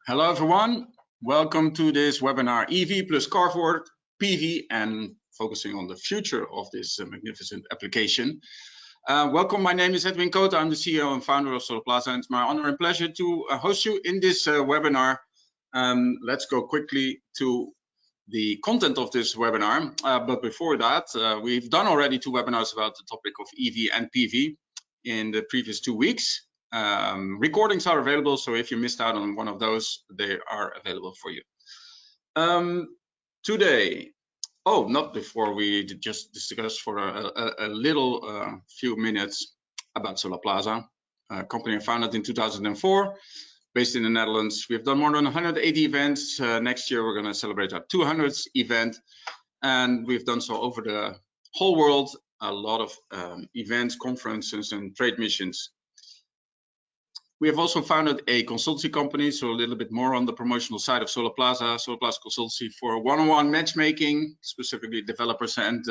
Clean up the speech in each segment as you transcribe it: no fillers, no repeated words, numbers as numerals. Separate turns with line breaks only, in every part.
Hello everyone, welcome to this webinar EV plus Carport PV and focusing on the future of this magnificent application. Welcome, my name is Edwin Kota, I'm the CEO and founder of Solarplaza, and it's my honor and pleasure to host you in this webinar. Let's go quickly to the content of this webinar, but before that, we've done already 2 webinars about the topic of EV and PV in the previous 2 weeks. Recordings are available, so if you missed out on one of those, they are available for you. Today, not before we just discuss for a little few minutes about Solarplaza, a company founded in 2004, based in the Netherlands. We've done more than 180 events. Next year, we're going to celebrate our 200th event, and we've done so over the whole world, a lot of events, conferences, and trade missions. We have also founded a consultancy company, so a little bit more on the promotional side of Solarplaza. Solarplaza Consultancy for one-on-one matchmaking, specifically developers and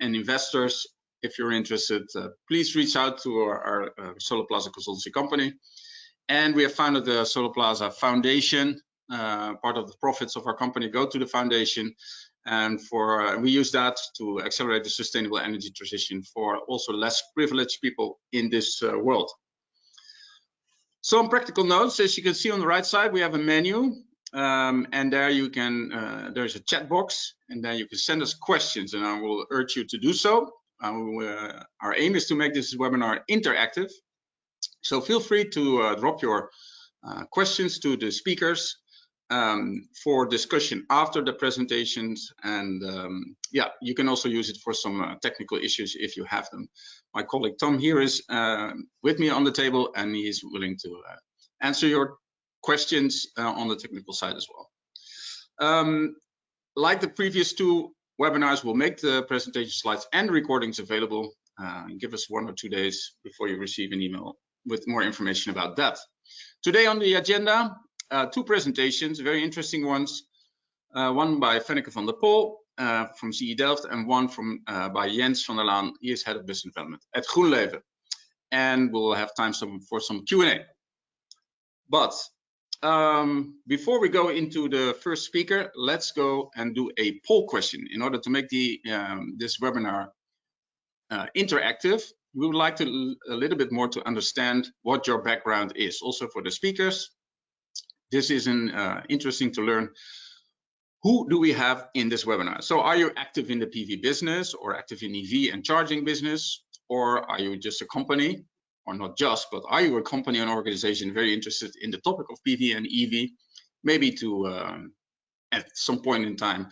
investors. If you're interested, please reach out to our Solarplaza Consultancy company. And we have founded the Solarplaza Foundation. Part of the profits of our company go to the foundation, and we use that to accelerate the sustainable energy transition for also less privileged people in this world. Some practical notes. As you can see on the right side, we have a menu, and there you can there's a chat box, and then you can send us questions, and I will urge you to do so. Our aim is to make this webinar interactive, so feel free to drop your questions to the speakers for discussion after the presentations, and yeah, you can also use it for some technical issues if you have them. My colleague Tom here is with me on the table, and he is willing to answer your questions on the technical side as well. Like the previous 2 webinars, we'll make the presentation slides and recordings available. Give us 1 or 2 days before you receive an email with more information about that. Today on the agenda, 2 presentations, very interesting ones. One by Fenneke van der Pol from CE Delft, and one by Jens van der Laan. He is head of business development at GroenLeven. And we'll have time for some Q&A. But before we go into the first speaker, let's go and do a poll question. In order to make this webinar interactive, we would like to a little bit more to understand what your background is. Also for the speakers, this is interesting to learn. Who do we have in this webinar? So are you active in the PV business or active in EV and charging business? Or are you just a company, or not just, but are you a company and organization very interested in the topic of PV and EV? Maybe to, at some point in time,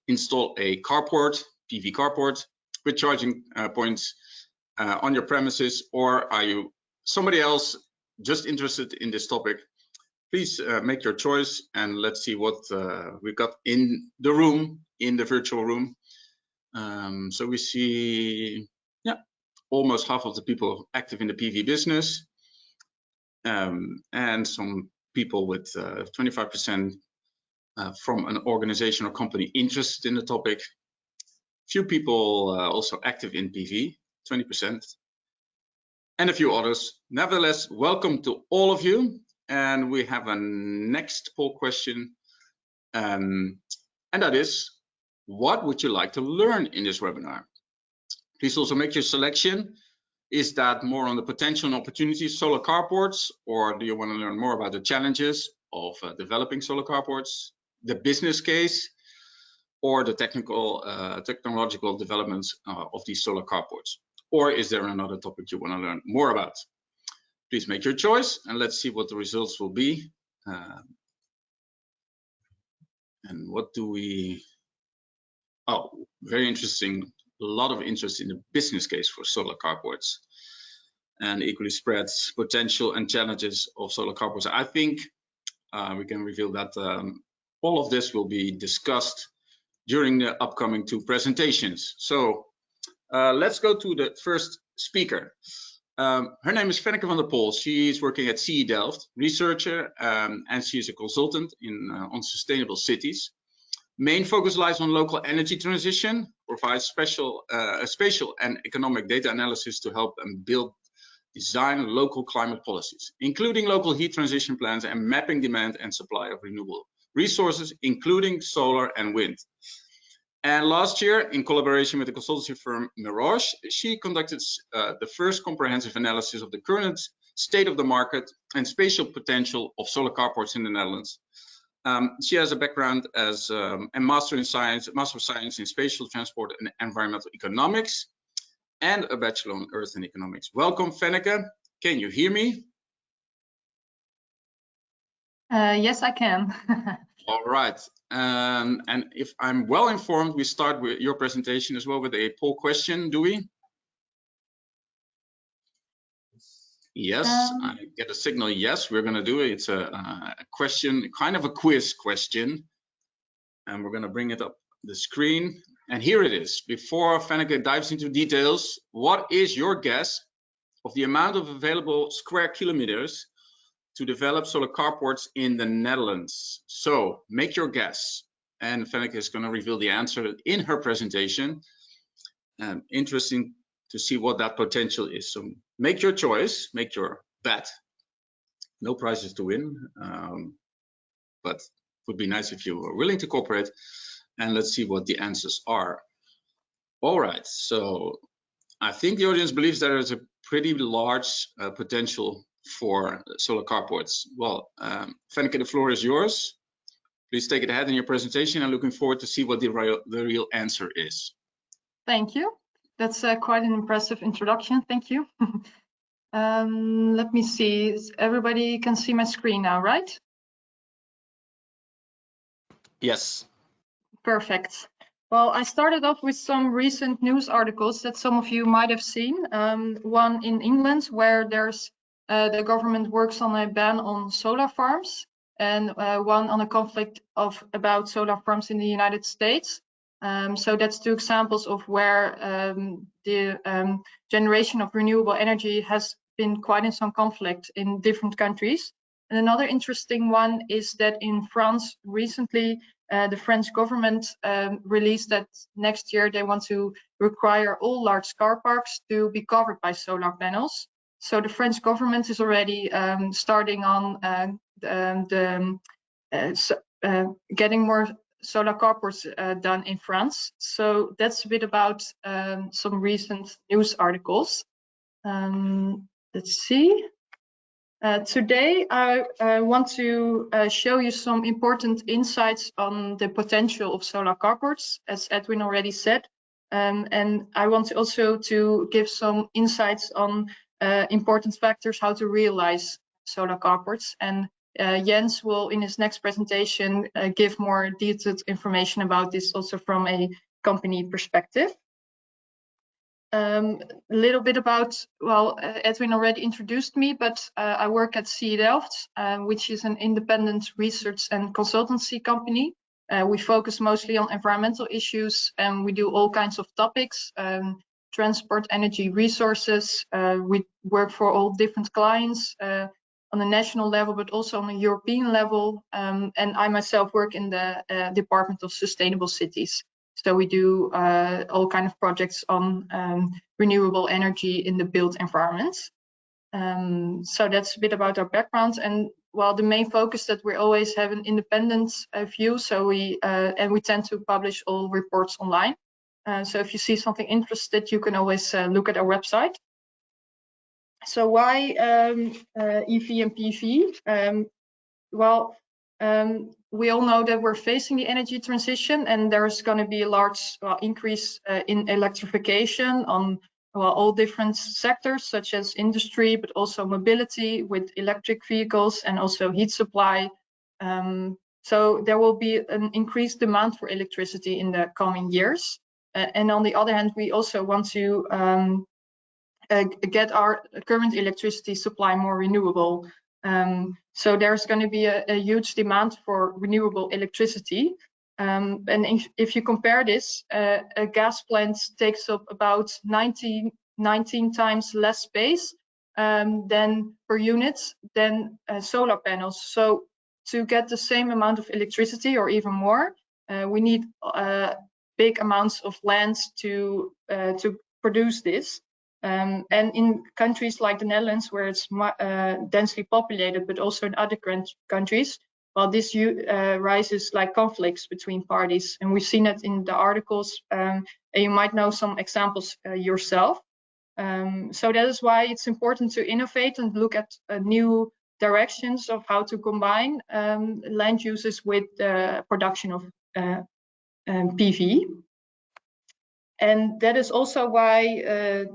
install a carport, PV carport with charging points on your premises? Or are you somebody else just interested in this topic? Please make your choice, and let's see what we've got in the room, in the virtual room. So we see, yeah, almost half of the people active in the PV business, and some people with 25% from an organization or company interested in the topic. Few people also active in PV, 20%, and a few others. Nevertheless, welcome to all of you. And we have a next poll question, and that is, what would you like to learn in this webinar? Please also make your selection. Is that more on the potential and opportunities, solar carports, or do you want to learn more about the challenges of developing solar carports, the business case, or the technological developments of these solar carports? Or is there another topic you want to learn more about? Please make your choice, and let's see what the results will be. And what do we... Oh, very interesting. A lot of interest in the business case for solar carports, and equally spreads potential and challenges of solar carports. I think we can reveal that all of this will be discussed during the upcoming 2 presentations. So let's go to the first speaker. Her name is Fenneke van der Pol. She's working at CE Delft, researcher, and she's a consultant on sustainable cities. Main focus lies on local energy transition, provides spatial and economic data analysis to help and build design local climate policies, including local heat transition plans and mapping demand and supply of renewable resources, including solar and wind. And last year, in collaboration with the consultancy firm Mirage, she conducted the first comprehensive analysis of the current state of the market and spatial potential of solar carports in the Netherlands. She has a background as a Master of Science in Spatial Transport and Environmental Economics, and a Bachelor in Earth and Economics. Welcome, Fenneke. Can you hear me?
Yes, I can.
All right. And if I'm well informed, we start with your presentation as well with a poll question, do we? Yes, I get a signal. Yes, we're going to do it. It's a question, kind of a quiz question. And we're going to bring it up the screen. And here it is. Before Fenneke dives into details, what is your guess of the amount of available square kilometers to develop solar carports in the Netherlands? So make your guess. And Fenneke is going to reveal the answer in her presentation. Interesting to see what that potential is. So make your choice, make your bet. No prizes to win, but it would be nice if you were willing to cooperate. And let's see what the answers are. All right, so I think the audience believes there is a pretty large potential for solar carports. Well, Fenneke, the floor is yours. Please take it ahead in your presentation. I'm looking forward to see what the real answer is.
Thank you. That's quite an impressive introduction. Thank you. Let me see. Everybody can see my screen now, right?
Yes.
Perfect. Well, I started off with some recent news articles that some of you might have seen. One in England where there's the government works on a ban on solar farms, and one on a conflict about solar farms in the United States. So that's two examples of where the generation of renewable energy has been quite in some conflict in different countries. And another interesting one is that in France recently, the French government released that next year they want to require all large car parks to be covered by solar panels. So the French government is already starting on getting more solar carports done in France. So that's a bit about some recent news articles. Let's see. Today, I want to show you some important insights on the potential of solar carports, as Edwin already said. And I want also to give some insights on important factors how to realize solar carports. And Jens will, in his next presentation, give more detailed information about this also from a company perspective. A little bit about, well, Edwin already introduced me, but I work at CE Delft, which is an independent research and consultancy company. We focus mostly on environmental issues, and we do all kinds of topics, transport, energy, resources. We work for all different clients on a national level, but also on a European level. And I myself work in the Department of Sustainable Cities. So we do all kinds of projects on renewable energy in the built environments. So that's a bit about our background. And well, the main focus that we always have an independent view. So we tend to publish all reports online. So if you see something interested, you can always look at our website. So why EV and PV? We all know that we're facing the energy transition, and there's going to be a large increase in electrification on all different sectors, such as industry, but also mobility with electric vehicles and also heat supply. So there will be an increased demand for electricity in the coming years. And on the other hand, we also want to get our current electricity supply more renewable. So there's going to be a huge demand for renewable electricity. And if you compare this, a gas plant takes up about 19 times less space than per unit than solar panels. So to get the same amount of electricity or even more, we need big amounts of land to produce this. And in countries like the Netherlands, where it's densely populated, but also in other countries, well, this rises like conflicts between parties. And we've seen it in the articles, and you might know some examples yourself. So that is why it's important to innovate and look at new directions of how to combine land uses with the production of PV. And that is also why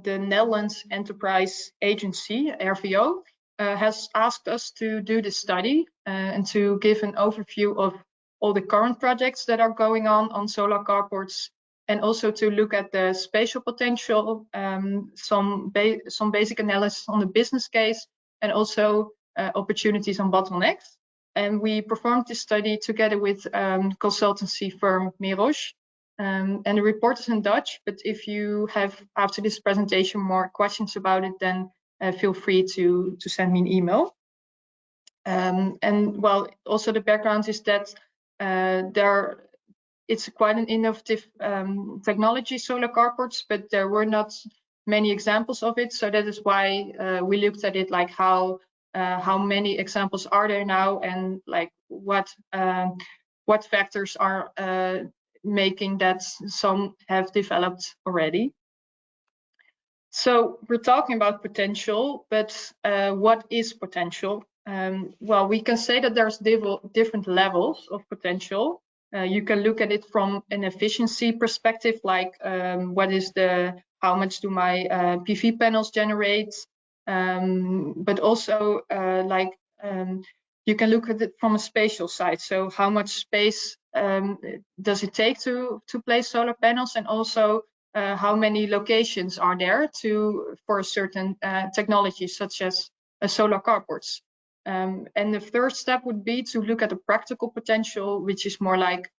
the Netherlands Enterprise Agency, RVO, has asked us to do this study and to give an overview of all the current projects that are going on solar carports, and also to look at the spatial potential, some basic analysis on the business case, and also opportunities on bottlenecks. And we performed this study together with consultancy firm Mirosh. And the report is in Dutch, but if you have, after this presentation, more questions about it, then feel free to send me an email. And well, also the background is that it's quite an innovative technology, solar carports, but there were not many examples of it. So that is why we looked at it, like how many examples are there now, and like what factors are making that some have developed already. So we're talking about potential, but what is potential? Well, we can say that there's different levels of potential. You can look at it from an efficiency perspective, like how much do my PV panels generate? But also you can look at it from a spatial side. So how much space does it take to place solar panels, and also how many locations are there for a certain technology, such as solar carports. And the third step would be to look at the practical potential, which is more like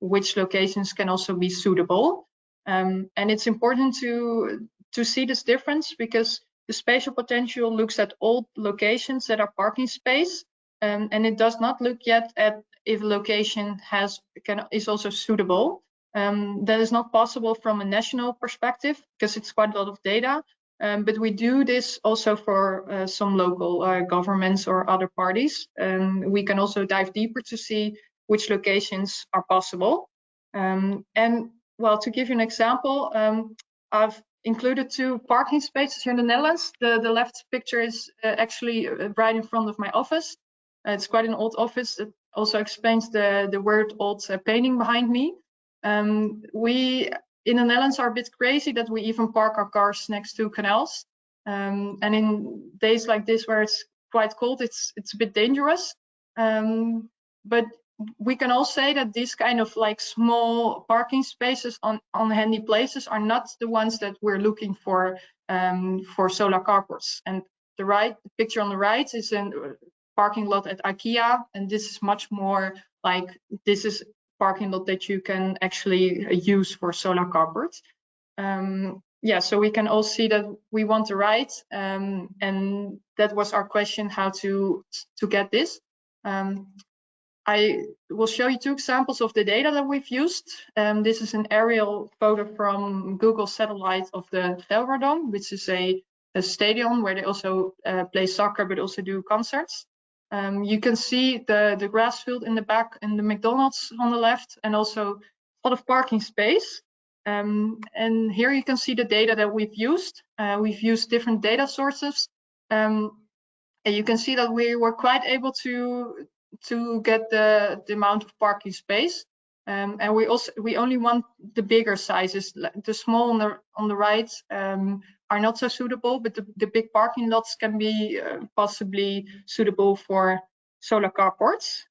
which locations can also be suitable. And it's important to see this difference, because the spatial potential looks at all locations that are parking space, and it does not look yet at if a location is also suitable. That is not possible from a national perspective, because it's quite a lot of data. But we do this also for some local governments or other parties. We can also dive deeper to see which locations are possible. And well, to give you an example, I've included 2 parking spaces here in the Netherlands. The left picture is actually right in front of my office. It's quite an old office. It also explains the weird old painting behind me. We in the Netherlands are a bit crazy that we even park our cars next to canals. And in days like this, where it's quite cold, it's a bit dangerous. But we can all say that these kind of like small parking spaces on handy places are not the ones that we're looking for solar carports. And the picture on the right is a parking lot at IKEA, and this is much more like, this is parking lot that you can actually use for solar carports. Yeah, so we can all see that we want the right, and that was our question, how to get this. I will show you 2 examples of the data that we've used. This is an aerial photo from Google satellite of the Gelredome, which is a stadium where they also play soccer, but also do concerts. You can see the grass field in the back and the McDonald's on the left, and also a lot of parking space. And here you can see the data that we've used. We've used different data sources. And you can see that we were quite able to get the amount of parking space. And we only want the bigger sizes. The small on the right are not so suitable, but the big parking lots can be possibly suitable for solar carports.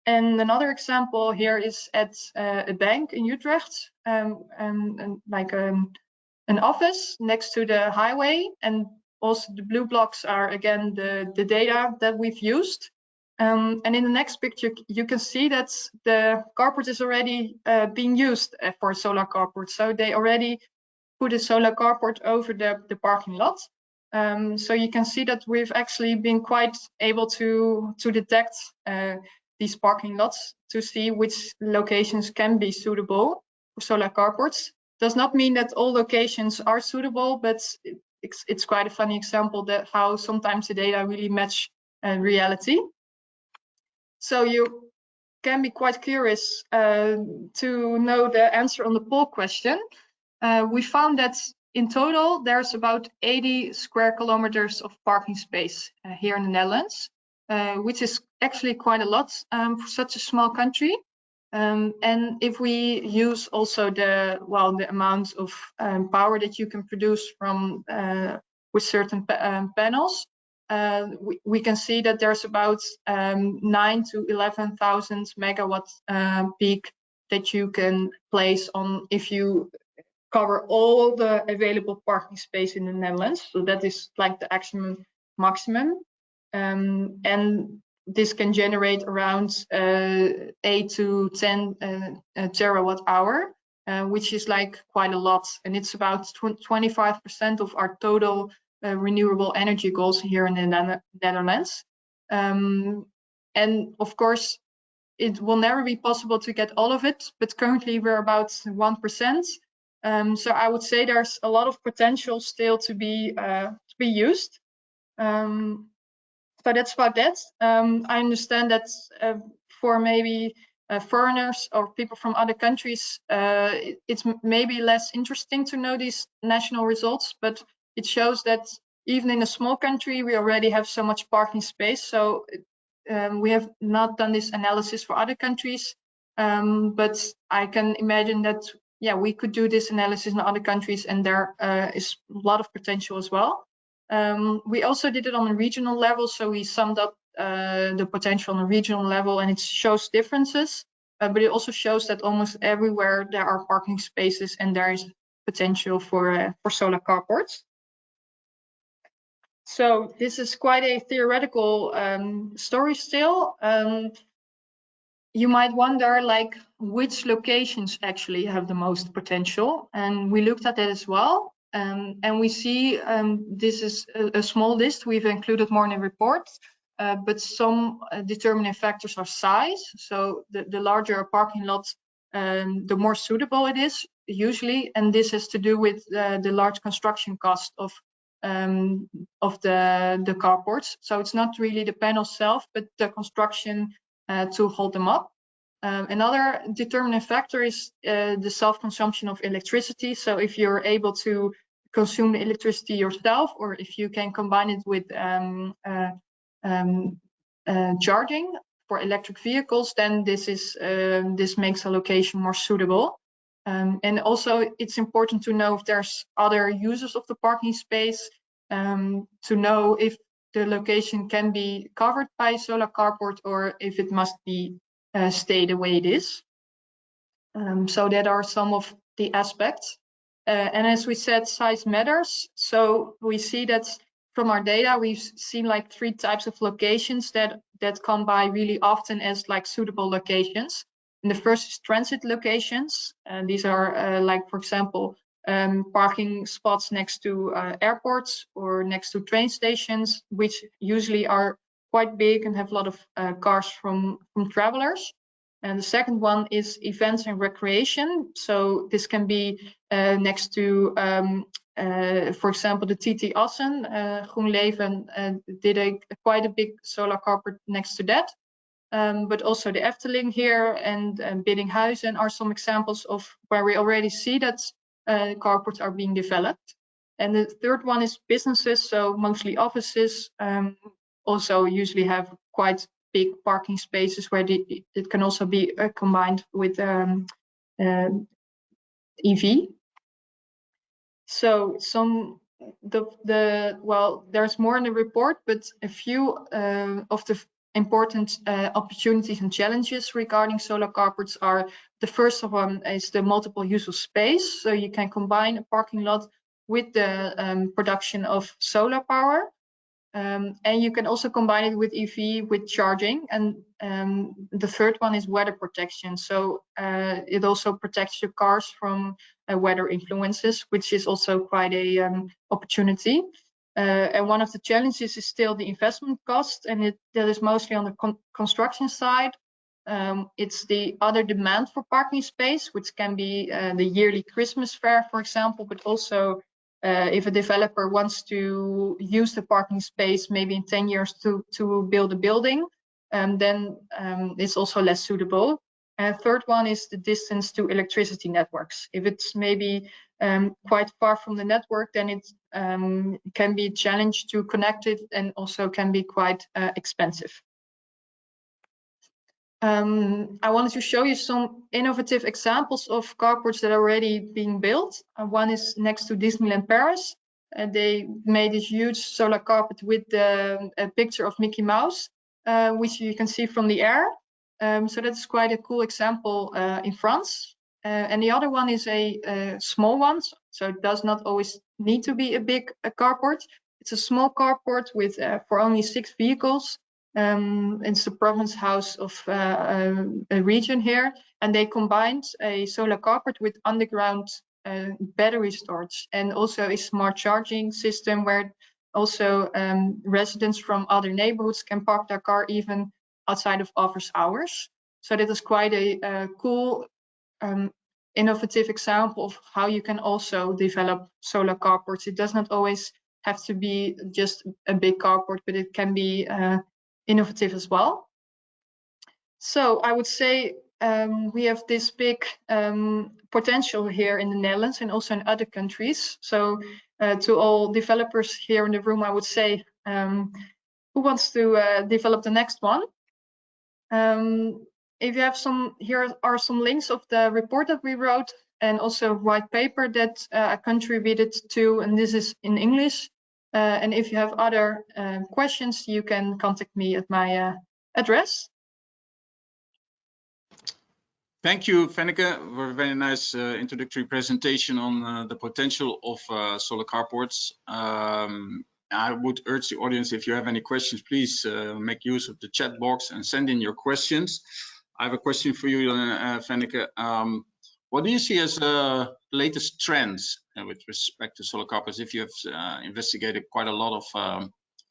And another example here is at a bank in Utrecht, and like an office next to the highway. And also the blue blocks are again the data that we've used. And in the next picture, you can see that the carport is already being used for a solar carport. So they already put a solar carport over the parking lot. So you can see that we've actually been quite able to detect these parking lots to see which locations can be suitable for solar carports. Does not mean that all locations are suitable, but it's quite a funny example that how sometimes the data really match reality. So you can be quite curious to know the answer on the poll question. We found that in total, there's about 80 square kilometers of parking space here in the Netherlands, which is actually quite a lot for such a small country. And if we use also the amount of power that you can produce from with certain panels, we can see that there's about 9,000 to 11,000 megawatt peak that you can place on if you cover all the available parking space in the Netherlands. So that is like the maximum. And this can generate around 8 to 10 terawatt hour, which is like quite a lot. And it's about 25% of our total renewable energy goals here in the Netherlands. And of course, it will never be possible to get all of it, but currently we're about 1%. So I would say there's a lot of potential still to be used. So that's about that. I understand that for maybe foreigners or people from other countries, it's maybe less interesting to know these national results, but it shows that even in a small country, we already have so much parking space. So we have not done this analysis for other countries, but I can imagine that, yeah, we could do this analysis in other countries, and there is a lot of potential as well. We also did it on a regional level, so we summed up the potential on a regional level, and it shows differences, but it also shows that almost everywhere there are parking spaces and there is potential for solar carports. So this is quite a theoretical story still. You might wonder, like, which locations actually have the most potential, and we looked at that as well. And we see this is a small list. We've included more in the report, but some determining factors are size. So the larger a parking lot, the more suitable it is usually, and this has to do with the large construction cost of the carports. So it's not really the panel itself, but the construction to hold them up. Another determining factor is the self-consumption of electricity. So if you're able to consume the electricity yourself, or if you can combine it with charging for electric vehicles, then this makes a location more suitable. And also, it's important to know if there's other users of the parking space, to know if the location can be covered by a solar carport or if it must be stay the way it is. So that are some of the aspects. And as we said, size matters. So we see that from our data, we've seen like 3 types of locations that come by really often as like suitable locations. And the first is transit locations. And these are like, for example, parking spots next to airports or next to train stations, which usually are quite big and have a lot of cars from travelers. And the second one is events and recreation. So this can be next to, for example, the TT Assen. GroenLeven did quite a big solar carport next to that. But also the Efteling here and Biddinghuizen are some examples of where we already see that carports are being developed. And the third one is businesses, so mostly offices, also usually have quite big parking spaces where it can also be combined with EV. So there's more in the report, but a few of the important opportunities and challenges regarding solar carports are: the first of them is the multiple use of space. So you can combine a parking lot with the production of solar power. And you can also combine it with EV, with charging. And the third one is weather protection. So it also protects your cars from weather influences, which is also quite a opportunity. And one of the challenges is still the investment cost, and that is mostly on the construction side. It's the other demand for parking space, which can be the yearly Christmas fair, for example, but also if a developer wants to use the parking space maybe in 10 years to build a building, then it's also less suitable. Third one is the distance to electricity networks. If it's maybe quite far from the network, then it can be a challenge to connect it and also can be quite expensive. I wanted to show you some innovative examples of carports that are already being built. One is next to Disneyland Paris. They made this huge solar carpet with a picture of Mickey Mouse, which you can see from the air. So that's quite a cool example in France. And the other one is a small one, so it does not always need to be a big carport. It's a small carport with for only 6 vehicles. It's the province house of a region here, and they combined a solar carport with underground battery storage and also a smart charging system where also residents from other neighborhoods can park their car even outside of office hours. So that is quite a cool innovative example of how you can also develop solar carports. It does not always have to be just a big carport, but it can be innovative as well. So I would say we have this big potential here in the Netherlands and also in other countries. So to all developers here in the room, I would say, who wants to develop the next one? If you have some, here are some links of the report that we wrote and also a white paper that I contributed to, and this is in English. And if you have other questions, you can contact me at my address.
Thank you, Fenneke, for a very nice introductory presentation on the potential of solar carports. I would urge the audience, if you have any questions, please make use of the chat box and send in your questions. I have a question for you, Fenneke. What do you see as the latest trends with respect to solar carports? If you have investigated quite a lot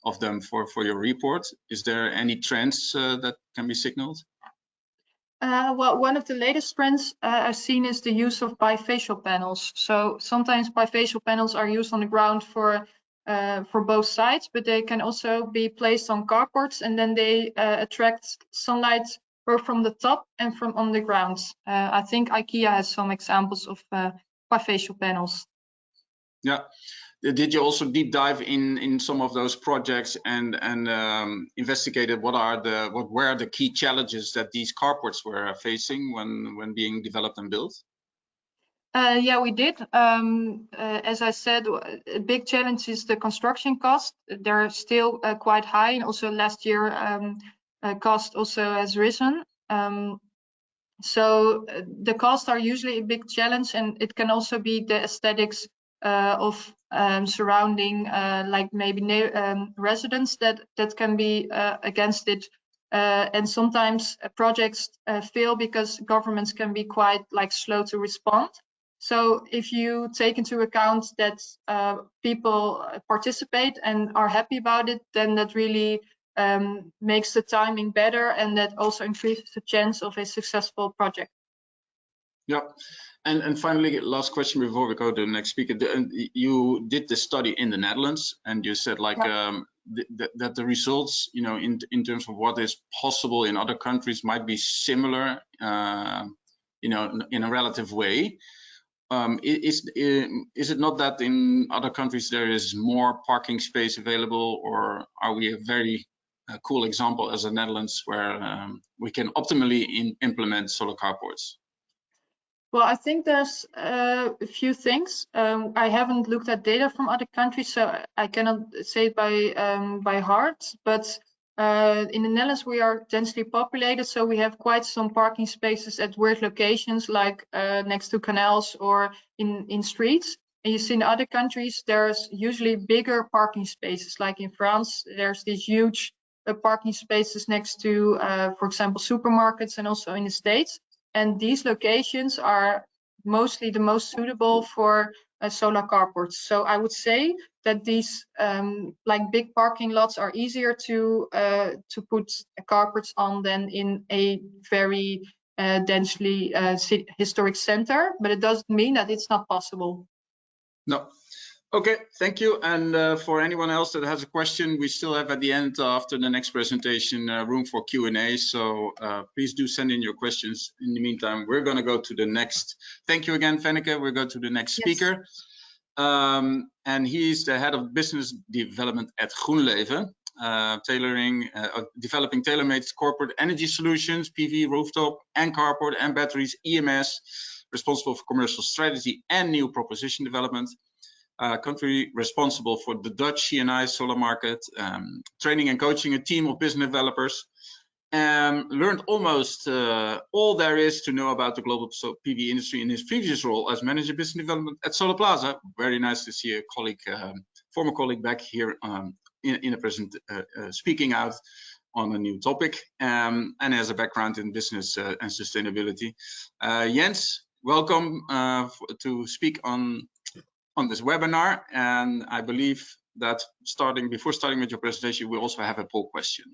of them for your report, is there any trends that can be signaled?
Well, one of the latest trends I've seen is the use of bifacial panels. So sometimes bifacial panels are used on the ground for both sides, but they can also be placed on carports, and then they attract sunlight both from the top and from on the ground. I think IKEA has some examples of bifacial panels. Yeah.
Did you also deep dive in some of those projects and investigated what were the key challenges that these carports were facing when being developed and built?
Yeah, we did. As I said, a big challenge is the construction cost. They're still quite high, and also last year cost also has risen. So the costs are usually a big challenge, and it can also be the aesthetics of surrounding, like maybe residents that can be against it. And sometimes projects fail because governments can be quite like slow to respond. So if you take into account that people participate and are happy about it, then that really makes the timing better, and that also increases the chance of a successful project.
Yeah, and finally, last question before we go to the next speaker. You did the study in the Netherlands, and you said like that the results, you know, in terms of what is possible in other countries might be similar, you know, in a relative way. Is it not that in other countries there is more parking space available, or are we a very cool example as the Netherlands where we can optimally implement solar carports?
Well, I think there's a few things. I haven't looked at data from other countries, so I cannot say it by heart. But in the Netherlands, we are densely populated, so we have quite some parking spaces at weird locations, like next to canals or in streets. And you see in other countries, there's usually bigger parking spaces. Like in France, there's these huge parking spaces next to, for example, supermarkets, and also in the States. And these locations are mostly the most suitable for solar carports. So I would say that these like big parking lots are easier to put carports on than in a very densely historic center, but it doesn't mean that it's not possible.
No. Okay, thank you. And for anyone else that has a question, we still have at the end after the next presentation room for Q&A. So please do send in your questions. In the meantime, we're going to go to the next. Thank you again, Fenneke. We're going to the next speaker. And he's the head of business development at GroenLeven, developing tailor-made corporate energy solutions, PV, rooftop, and carport, and batteries, EMS, responsible for commercial strategy and new proposition development. Country responsible for the Dutch C&I solar market, training and coaching a team of business developers. Learned almost all there is to know about the global PV industry in his previous role as manager business development at Solarplaza. Very nice to see a colleague, former colleague, back here in a present speaking out on a new topic, and has a background in business and sustainability. Jens, welcome to speak on this webinar, and I believe that before starting with your presentation, we also have a poll question.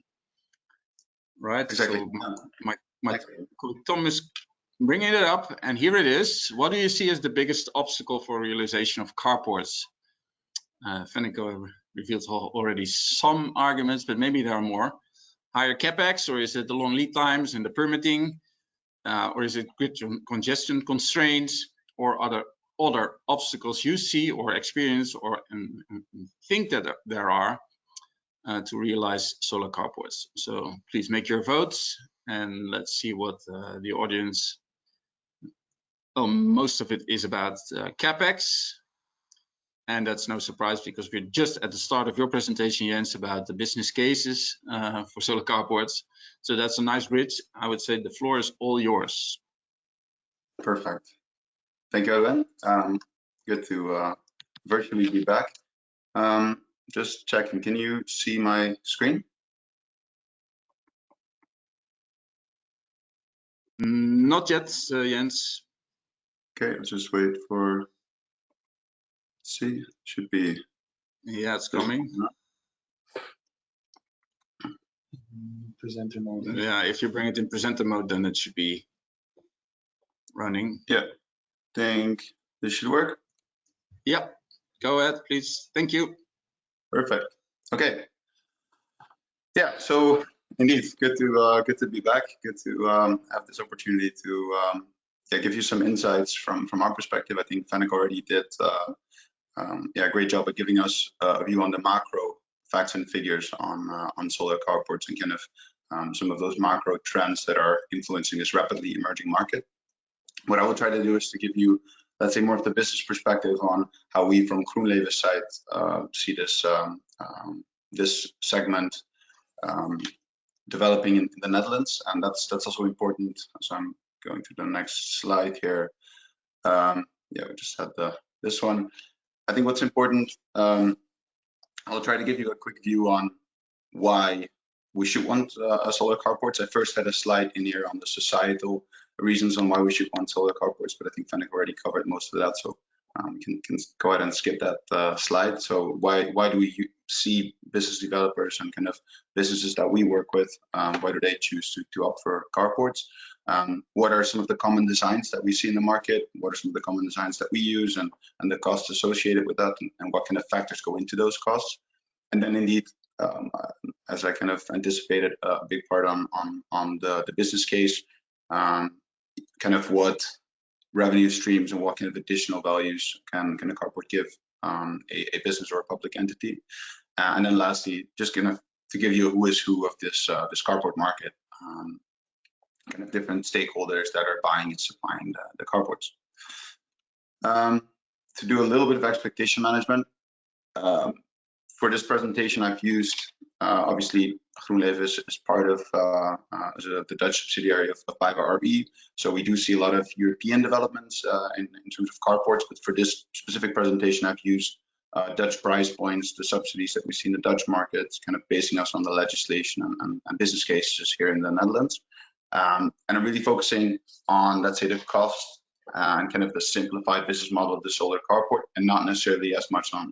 Right,
exactly.
So my colleague Tom is bringing it up, and here it is. What do you see as the biggest obstacle for realization of carports? Fenneke revealed already some arguments, but maybe there are more. Higher capex, or is it the long lead times and the permitting, or is it grid congestion constraints, or other obstacles you see or experience or think that there are to realize solar carports? So please make your votes, and let's see what the audience. Most of it is about capex, and that's no surprise because we're just at the start of your presentation, Jens, about the business cases for solar carports. So that's a nice bridge. I would say the floor is all yours.
Perfect. Thank you, Owen. Good to virtually be back. Just checking, can you see my screen?
Not yet, Jens.
Okay, let's just wait for, see, should be.
Yeah, it's coming.
Presenter mode.
Yeah, if you bring it in presenter mode, then it should be running.
Yeah, think this should work.
Yeah, go ahead, please. Thank you.
Perfect. Okay. Yeah, so indeed, good to be back. Good to have this opportunity to give you some insights from our perspective. I think Fenneke already did a great job at giving us a view on the macro facts and figures on solar carports and kind of some of those macro trends that are influencing this rapidly emerging market. What I will try to do is to give you, let's say, more of the business perspective on how we from GroenLeven's side see this this segment developing in the Netherlands, and that's also important. So I'm going to the next slide here. Yeah, we just had this one. I think what's important, I'll try to give you a quick view on why we should want solar carports. I first had a slide in here on the societal reasons on why we should want solar carports, but I think Fenneke already covered most of that, so can go ahead and skip that slide. So why do we see business developers and kind of businesses that we work with, why do they choose to opt for carports? What are some of the common designs that we see in the market? What are some of the common designs that we use and the costs associated with that, and what kind of factors go into those costs? And then indeed, as I kind of anticipated, a big part on the business case, kind of what revenue streams and what kind of additional values can a carport give a business or a public entity. And then lastly, just kind of to give you a who is who of this carport market, kind of different stakeholders that are buying and supplying the carports. To do a little bit of expectation management, for this presentation, I've used, obviously, GroenLeven is part of the Dutch subsidiary of BayWa r.e. So we do see a lot of European developments in terms of carports, but for this specific presentation, I've used Dutch price points, the subsidies that we see in the Dutch markets, kind of basing us on the legislation and business cases here in the Netherlands. And I'm really focusing on, let's say, the cost and kind of the simplified business model of the solar carport, and not necessarily as much on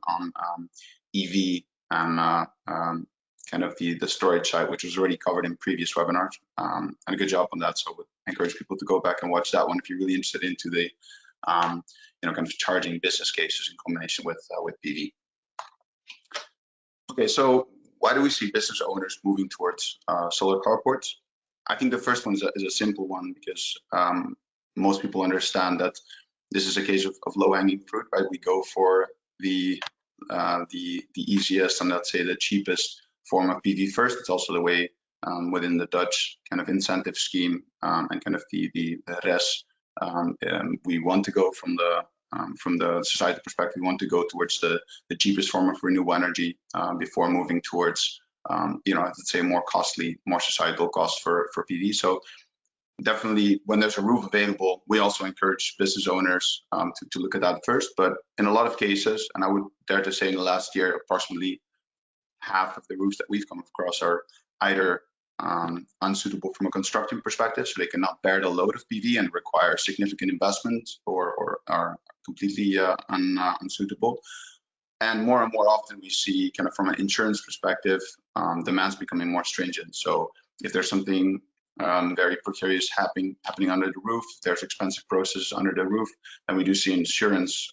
EV and kind of the storage side, which was already covered in previous webinars. And a good job on that. So I would encourage people to go back and watch that one if you're really interested into the kind of charging business cases in combination with PV. Okay, so why do we see business owners moving towards solar carports? I think the first one is a simple one, because most people understand that this is a case of low-hanging fruit, right? We go for the easiest and, let's say, the cheapest form of PV first. It's also the way within the Dutch kind of incentive scheme and kind of the res. We want to go from the society perspective. We want to go towards the cheapest form of renewable energy before moving towards let's say more costly, more societal costs for PV. So definitely, when there's a roof available, we also encourage business owners to look at that first. But in a lot of cases, and I would dare to say in the last year, approximately half of the roofs that we've come across are either unsuitable from a construction perspective, so they cannot bear the load of PV and require significant investment, or are completely unsuitable. And more often we see, kind of from an insurance perspective, demands becoming more stringent. So if there's something very precarious happening under the roof, there's expensive processes under the roof, and we do see insurance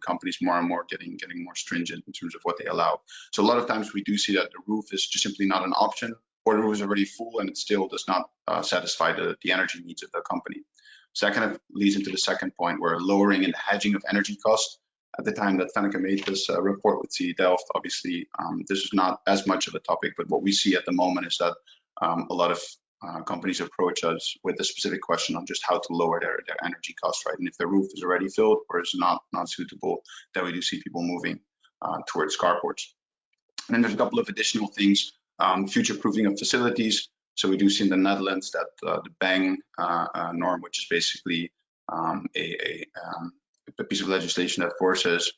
companies more and more getting more stringent in terms of what they allow. So a lot of times we do see that the roof is just simply not an option, or the roof is already full and it still does not satisfy the energy needs of the company. So that kind of leads into the second point, where lowering and hedging of energy costs. At the time that Fanneke made this report with CE Delft, obviously this is not as much of a topic, but what we see at the moment is that a lot of companies approach us with a specific question on just how to lower their energy costs, right? And if the roof is already filled or is not suitable, then we do see people moving towards carports. And then there's a couple of additional things, future-proofing of facilities. So we do see in the Netherlands that the BANG norm, which is basically a piece of legislation that forces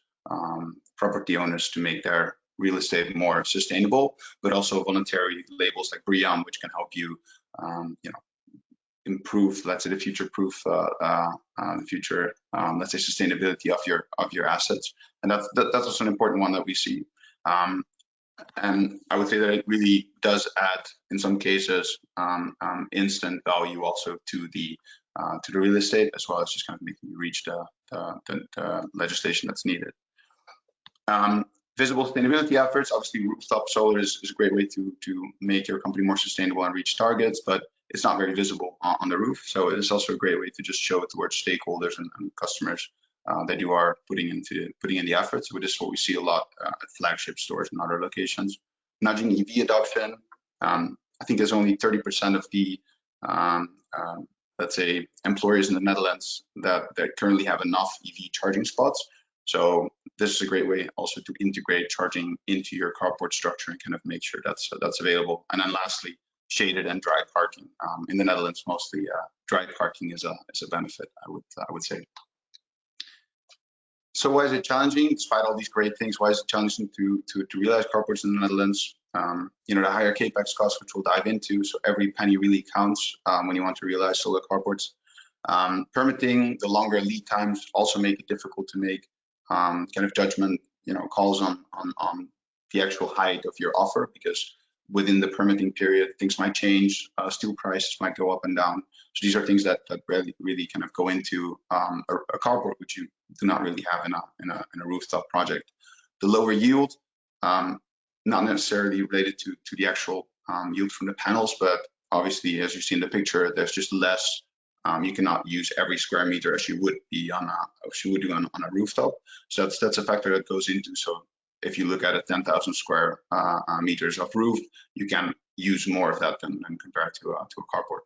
property owners to make their real estate more sustainable, but also voluntary labels like BREEAM, which can help you, improve, let's say, the future-proof, let's say, sustainability of your assets. And that's also an important one that we see. And I would say that it really does add, in some cases, instant value also to the real estate, as well as just kind of making you reach the legislation that's needed. Visible sustainability efforts. Obviously, rooftop solar is a great way to make your company more sustainable and reach targets, but it's not very visible on the roof. So it is also a great way to just show it towards stakeholders and customers that you are putting in the efforts. So this is what we see a lot at flagship stores and other locations. Nudging EV adoption. I think there's only 30% of the let's say employers in the Netherlands that currently have enough EV charging spots. So this is a great way also to integrate charging into your carport structure and kind of make sure that's available. And then lastly, shaded and dry parking. In the Netherlands, mostly dry parking is a benefit, I would say. So why is it challenging? Despite all these great things, why is it challenging to realize carports in the Netherlands? The higher capex costs, which we'll dive into. So every penny really counts when you want to realize solar carports. Permitting, the longer lead times also make it difficult to make kind of judgment, calls on the actual height of your offer, because within the permitting period, things might change, steel prices might go up and down. So these are things that really kind of go into a carport, which you do not really have in a rooftop project. The lower yield, not necessarily related to the actual yield from the panels, but obviously, as you see in the picture, there's just less. You cannot use every square meter as you would do on a rooftop. So that's a factor that goes into. So if you look at 10,000 square meters of roof, you can use more of that than compared to a carport.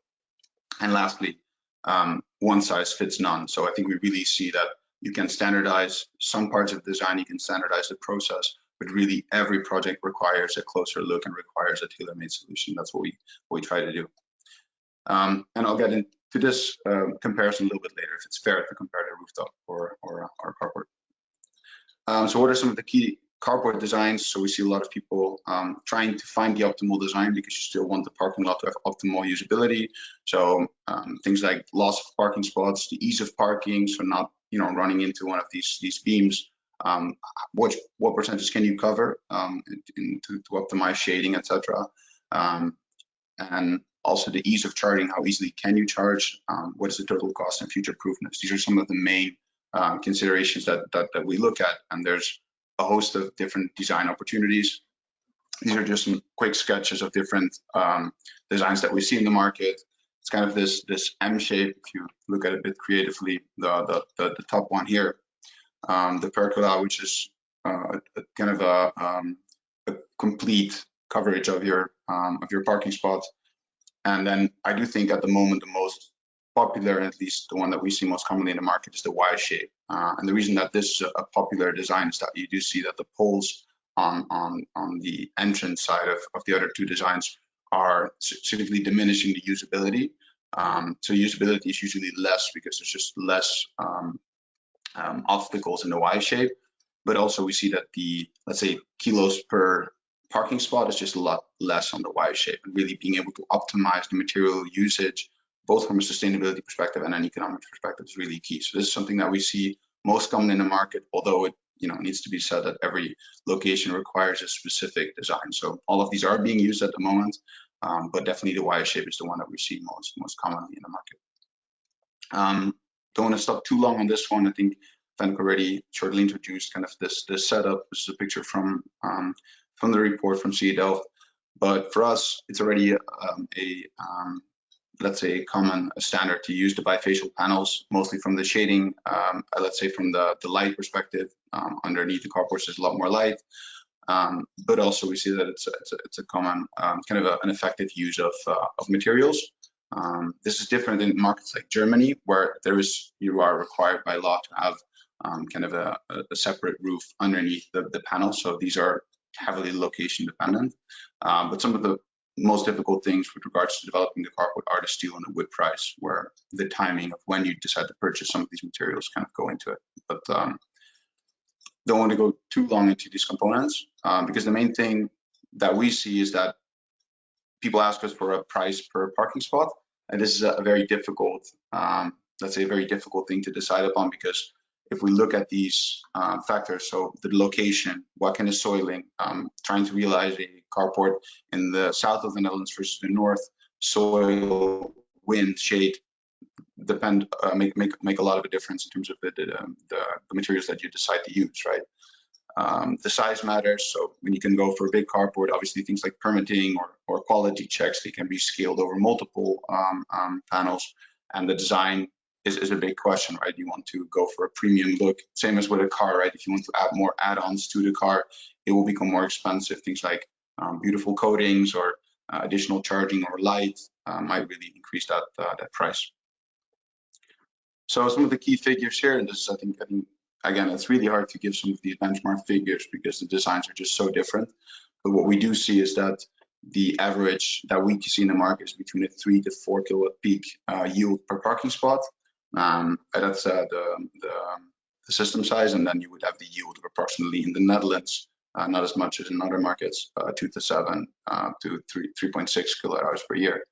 And lastly, one size fits none. So I think we really see that you can standardize some parts of the design, you can standardize the process, but really every project requires a closer look and requires a tailor-made solution. That's what we try to do. And I'll get into this comparison a little bit later, if it's fair to compare the rooftop or carport. So what are some of the key Carport designs, so we see a lot of people trying to find the optimal design because you still want the parking lot to have optimal usability. So things like loss of parking spots, the ease of parking, so not running into one of these beams. What percentage can you cover to optimize shading, etc. And also the ease of charging, how easily can you charge? What is the total cost and future-proofness? These are some of the main considerations that we look at, and there's a host of different design opportunities. These are just some quick sketches of different designs that we see in the market. It's kind of this M shape. If you look at it a bit creatively, the top one here, the pergola, which is kind of a complete coverage of your parking spot. And then I do think at the moment the most popular, at least the one that we see most commonly in the market, is the Y shape. And the reason that this is a popular design is that you do see that the poles on the entrance side of the other two designs are significantly diminishing the usability. So usability is usually less because there's just less obstacles in the Y shape. But also we see that the, let's say, kilos per parking spot is just a lot less on the Y shape, and really being able to optimize the material usage both from a sustainability perspective and an economic perspective is really key. So this is something that we see most common in the market, although it needs to be said that every location requires a specific design. So all of these are being used at the moment, but definitely the Y shape is the one that we see most commonly in the market. Don't want to stop too long on this one. I think Venk already shortly introduced kind of this setup. This is a picture from the report from CE Delft. But for us, it's already let's say, common standard to use the bifacial panels, mostly from the shading, let's say from the light perspective. Underneath the carports, there's a lot more light, but also we see that it's a common kind of an effective use of materials. This is different in markets like Germany, where you are required by law to have kind of a separate roof underneath the panel. So these are heavily location dependent, but some of the most difficult things with regards to developing the carport are the steel and the wood price, where the timing of when you decide to purchase some of these materials kind of go into it. But don't want to go too long into these components because the main thing that we see is that people ask us for a price per parking spot, and this is a very difficult, let's say, a very difficult thing to decide upon, because if we look at these factors, so the location, what kind of soiling, trying to realize a carport in the south of the Netherlands versus the north, soil, wind, shade, make a lot of a difference in terms of the materials that you decide to use, right? The size matters, so when you can go for a big carport, obviously things like permitting or quality checks, they can be scaled over multiple panels, and the design is a big question, right? You want to go for a premium look, same as with a car, right? If you want to add more add-ons to the car, it will become more expensive. Things like beautiful coatings or additional charging or light might really increase that price. So some of the key figures here, and this is, I think again, it's really hard to give some of these benchmark figures because the designs are just so different. But what we do see is that the average that we see in the market is between a 3 to 4 kilowatt peak yield per parking spot. That's the system size, and then you would have the yield of approximately in the Netherlands, not as much as in other markets, 2 to 7 to 3.6 kilowatt hours per year,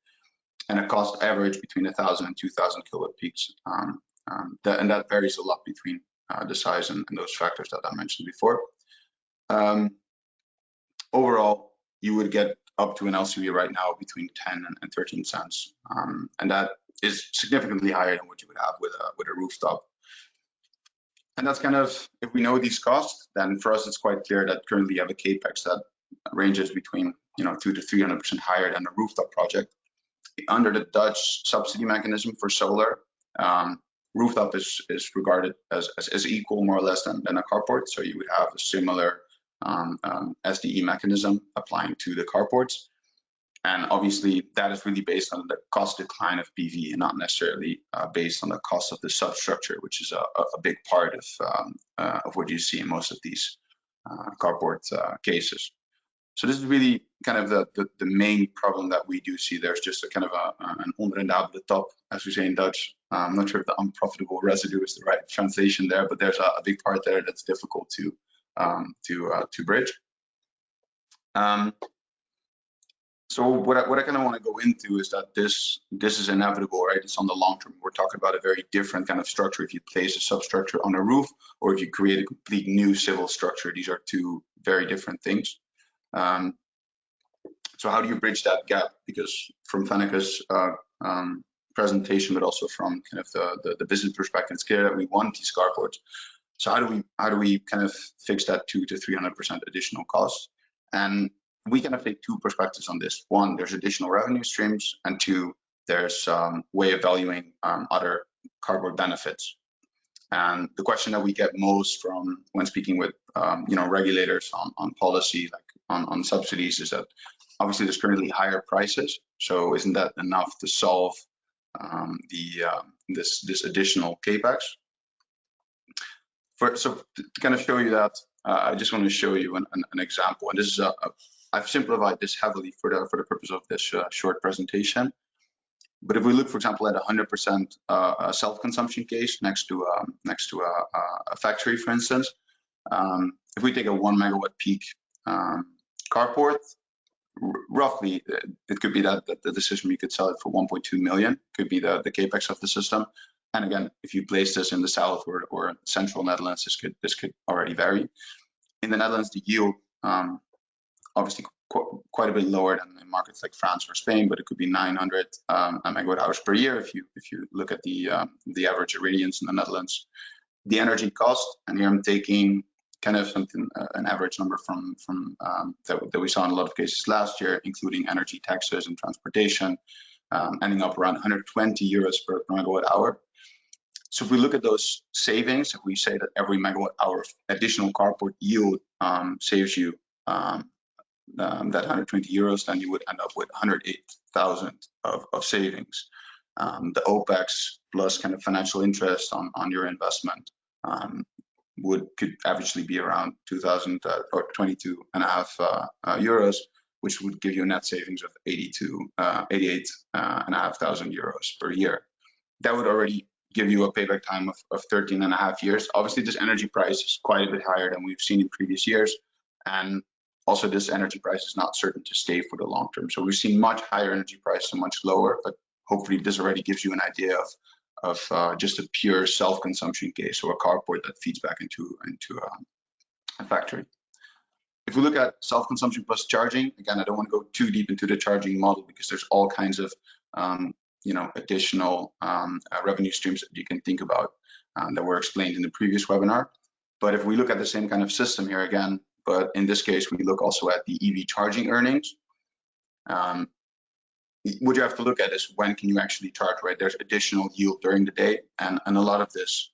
and a cost average between 1,000 and 2,000 kilowatt peaks. And that varies a lot between the size and those factors that I mentioned before. Overall, you would get up to an LCV right now between 10 and 13 cents, and that is significantly higher than what you would have with a rooftop. And that's kind of, if we know these costs, then for us it's quite clear that currently you have a capex that ranges between 200 to 300% higher than a rooftop project. Under the Dutch subsidy mechanism for solar, rooftop is regarded as equal more or less than a carport. So you would have a similar SDE mechanism applying to the carports. And obviously that is really based on the cost decline of PV and not necessarily based on the cost of the substructure, which is a big part of what you see in most of these carport cases. So this is really kind of the main problem that we do see. There's just a kind of an onderendabele top, as we say in Dutch. I'm not sure if the unprofitable residue is the right translation there, but there's a big part there that's difficult to to bridge. So what I kind of want to go into is that this is inevitable, right? It's on the long term. We're talking about a very different kind of structure if you place a substructure on a roof or if you create a complete new civil structure. These are two very different things. So how do you bridge that gap? Because from Fanneke's presentation, but also from kind of the business perspective, it's clear that we want these carports. So how do we kind of fix that 200 to 300% additional cost? And we kind of take two perspectives on this. One, there's additional revenue streams, and two, there's way of valuing other carport benefits. And the question that we get most from when speaking with regulators on policy, like on subsidies, is that obviously there's currently higher prices. So isn't that enough to solve this additional capex? So to kind of show you that, I just want to show you an example, and this is I've simplified this heavily for the purpose of this short presentation. But if we look, for example, at 100% self-consumption case next to a factory, for instance, if we take a 1 megawatt peak carport, roughly it could be that the system you could sell it for 1.2 million, could be the capex of the system. And again, if you place this in the south or central Netherlands, this could already vary. In the Netherlands, the yield obviously quite a bit lower than in markets like France or Spain, but it could be 900 megawatt hours per year if you look at the average irradiance in the Netherlands. The energy cost, and here I'm taking kind of something an average number from that we saw in a lot of cases last year, including energy taxes and transportation, ending up around 120 euros per megawatt hour. So if we look at those savings, if we say that every megawatt hour of additional carport yield saves you that 120 euros, then you would end up with 108,000 of savings. The OPEX plus kind of financial interest on your investment could averagely be around 2,000 or 22.5 euros, which would give you a net savings of 88,500 euros per year. That would already give you a payback time of 13.5 years. Obviously, this energy price is quite a bit higher than we've seen in previous years, and also this energy price is not certain to stay for the long term. So we've seen much higher energy price and much lower, but hopefully this already gives you an idea of just a pure self-consumption case, or a carport that feeds back into a factory. If we look at self-consumption plus charging, again, I don't want to go too deep into the charging model because there's all kinds of additional revenue streams that you can think about that were explained in the previous webinar. But if we look at the same kind of system here again, but in this case, we look also at the EV charging earnings. What you have to look at is when can you actually charge, right? There's additional yield during the day, and a lot of this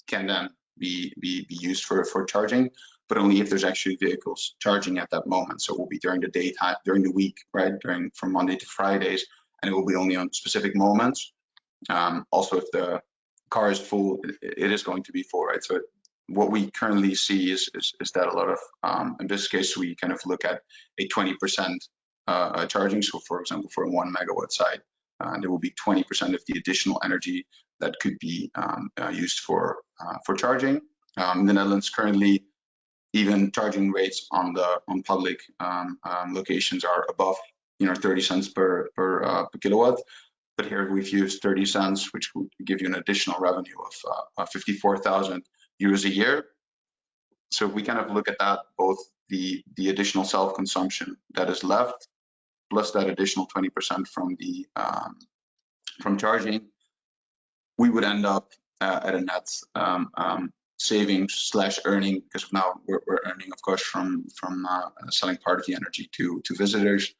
can then be used for charging, but only if there's actually vehicles charging at that moment. So it will be during the daytime, during the week, right? From Monday to Fridays, and it will be only on specific moments. Also, if the car is full, it is going to be full, right? So what we currently see is that a lot of, in this case, we kind of look at a 20% charging. So for example, for a 1 megawatt site, there will be 20% of the additional energy that could be used for charging. In the Netherlands currently, even charging rates on public locations are above 30 cents per kilowatt. But here we've used 30 cents, which would give you an additional revenue of 54,000 euros a year. So if we kind of look at that, both the additional self-consumption that is left, plus that additional 20% from charging, we would end up at a net savings / earning, because now we're earning, of course, from selling part of the energy to visitors.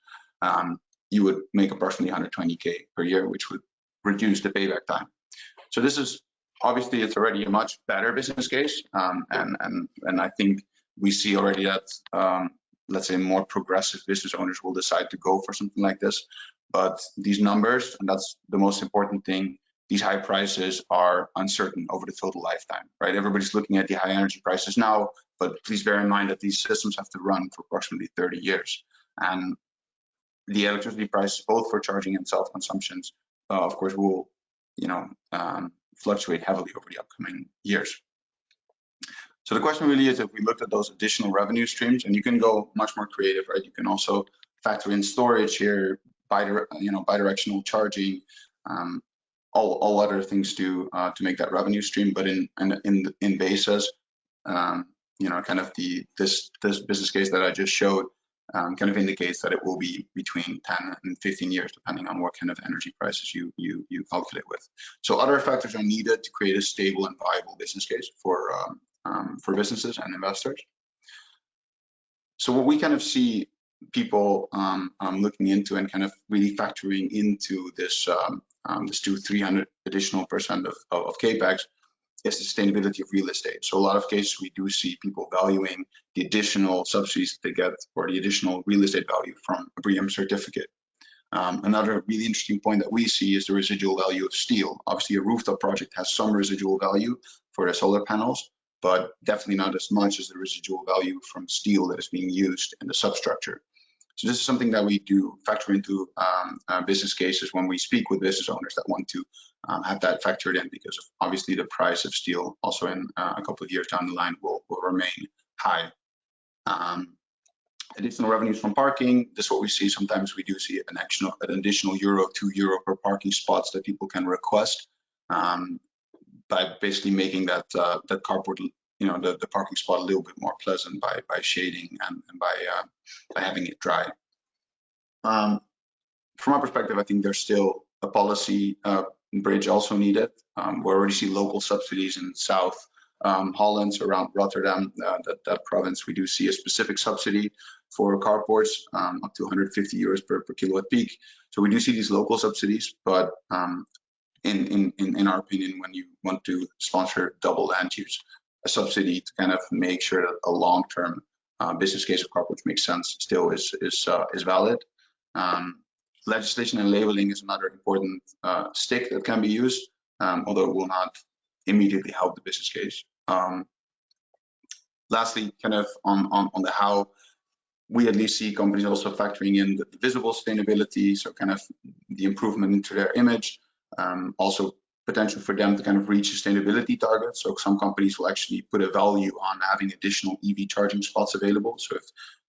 You would make approximately 120K per year, which would reduce the payback time. So this is obviously, it's already a much better business case, and I think we see already that let's say more progressive business owners will decide to go for something like this. But these numbers, and that's the most important thing, these high prices are uncertain over the total lifetime, right? Everybody's looking at the high energy prices now, but please bear in mind that these systems have to run for approximately 30 years. And the electricity prices, both for charging and self-consumptions, of course, will fluctuate heavily over the upcoming years. So the question really is, if we looked at those additional revenue streams, and you can go much more creative, right? You can also factor in storage here, bidirectional charging, all other things to make that revenue stream. But in basis, kind of this business case that I just showed kind of indicates that it will be between 10 and 15 years, depending on what kind of energy prices you calculate with. So other factors are needed to create a stable and viable business case for businesses and investors. So what we kind of see people looking into and kind of really factoring into this 200-300 additional % of capex is the sustainability of real estate. So a lot of cases we do see people valuing the additional subsidies that they get or the additional real estate value from a BREEAM certificate. Another really interesting point that we see is the residual value of steel. Obviously, a rooftop project has some residual value for the solar panels, but definitely not as much as the residual value from steel that is being used in the substructure. So this is something that we do factor into business cases when we speak with business owners that want to have that factored in, because obviously the price of steel also in a couple of years down the line will remain high. Additional revenues from parking, this is what we see. Sometimes we do see an additional €1, €2 per parking spots that people can request by basically making that carport, the parking spot a little bit more pleasant by shading and by having it dry. From our perspective, I think there's still a policy bridge also needed. We already see local subsidies in South Holland, around Rotterdam, that province. We do see a specific subsidy for carports up to €150 per kilowatt peak. So we do see these local subsidies, but in our opinion, when you want to sponsor double land use, a subsidy to kind of make sure that a long-term business case of carports makes sense still is valid. Legislation and labeling is another important stick that can be used, although it will not immediately help the business case. Lastly, kind of on the how, we at least see companies also factoring in the visible sustainability, so kind of the improvement into their image, also potential for them to kind of reach sustainability targets. So some companies will actually put a value on having additional EV charging spots available. So if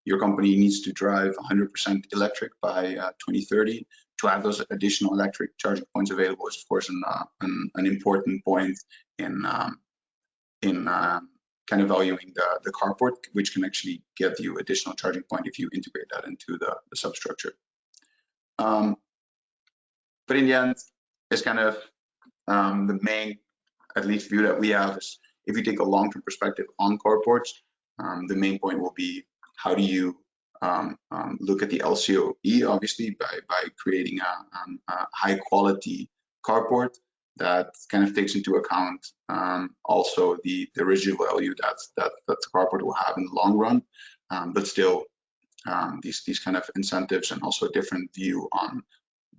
your company needs to drive 100% electric by 2030, to have those additional electric charging points available is of course an important point in kind of valuing the carport, which can actually give you additional charging point if you integrate that into the substructure. But in the end, it's kind of the main, at least, view that we have is, if you take a long-term perspective on carports, the main point will be, how do you look at the LCOE, obviously, by creating a high-quality carport that kind of takes into account also the residual value that the carport will have in the long run, but still these kind of incentives and also a different view on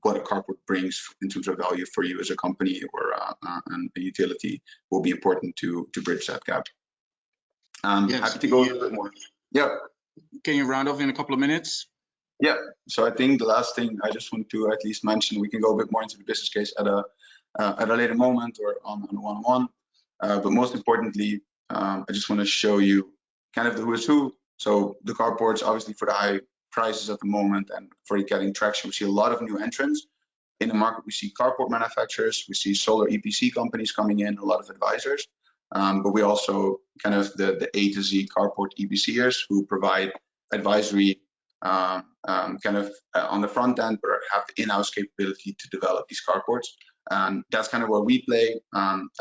what a carport brings in terms of value for you as a company or a utility will be important to bridge that gap.
Yes.
Happy to go a little bit more. Yeah.
Can you round off in a couple of minutes?
Yeah. So I think the last thing I just want to at least mention, we can go a bit more into the business case at a later moment or on a one-on-one. But most importantly, I just want to show you kind of the who is who. So the carports, obviously, for the high prices at the moment and for getting traction, we see a lot of new entrants in the market. We see carport manufacturers, we see solar EPC companies coming in, a lot of advisors, but we also kind of the A to Z carport EPCers who provide advisory kind of on the front end, but have the in-house capability to develop these carports. And that's kind of where we play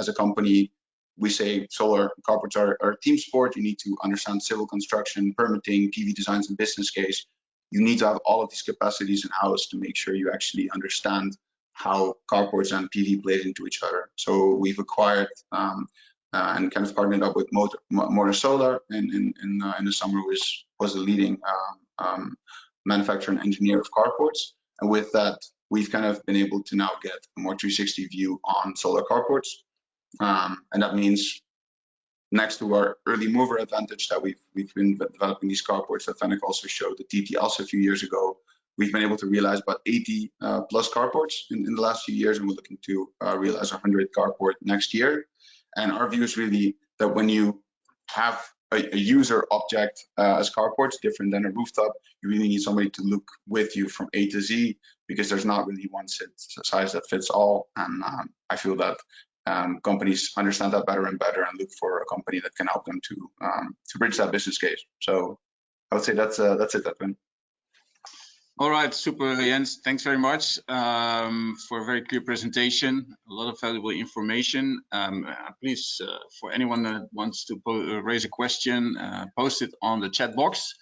as a company. We say solar carports are a team sport. You need to understand civil construction, permitting, PV designs, and business case. You need to have all of these capacities in-house to make sure you actually understand how carports and PV play into each other. So we've acquired and kind of partnered up with Motor Solar in the summer, which was the leading manufacturer and engineer of carports. And with that, we've kind of been able to now get a more 360 view on solar carports. And that means, next to our early mover advantage that we've been developing these carports that Fennec also showed the TTLs a few years ago, we've been able to realize about 80 plus carports in the last few years, and we're looking to realize 100 carport next year. And our view is really that when you have a user object as carports, different than a rooftop. You really need somebody to look with you from A to Z, because there's not really one size that fits all. And I feel that companies understand that better and better, and look for a company that can help them to bridge that business case. So I would say that's it, Edwin.
All right, super, Jens. Thanks very much for a very clear presentation. A lot of valuable information. Please, for anyone that wants to raise a question, post it on the chat box.